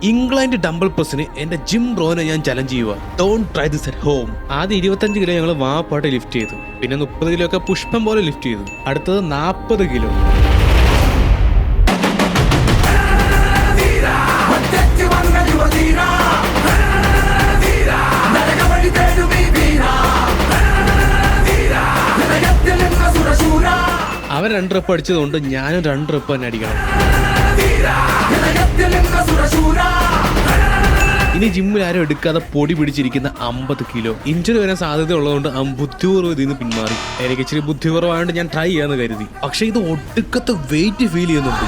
England dumbbell പ്രസിന് എന്റെ gym ബ്രോനെ ഞാൻ challenge ചെയ്യുക. Don't try this at home. ആദ്യം 25 കിലോ ഞങ്ങൾ വാപ്പാട്ട് ലിഫ്റ്റ് ചെയ്തു. പിന്നെ 30 കിലോ ഒക്കെ പുഷ്പം പോലെ ലിഫ്റ്റ് ചെയ്തു. അടുത്തത് 40 കിലോ. അവൻ 2 റെപ്പ് അടിച്ചതുകൊണ്ട് ഞാനും 2 റെപ്പ് തന്നെ അടിക്കണം. ഇനി ജിമ്മിൽ ആരും എടുക്കാതെ പൊടി പിടിച്ചിരിക്കുന്ന 50 കിലോ. ഇഞ്ചുറി വരാൻ സാധ്യത ഉള്ളതുകൊണ്ട് ബുദ്ധിപൂർവ്വം ഇതിൽ നിന്ന് പിന്മാറി. എനിക്ക് ഇച്ചിരി ബുദ്ധിപൂർവ്വമായിട്ട് ഞാൻ ട്രൈ ചെയ്യാന്ന് കരുതി. പക്ഷെ ഇത് ഒടുക്കത്തെ വെയിറ്റ് ഫീൽ ചെയ്യുന്നുണ്ട്.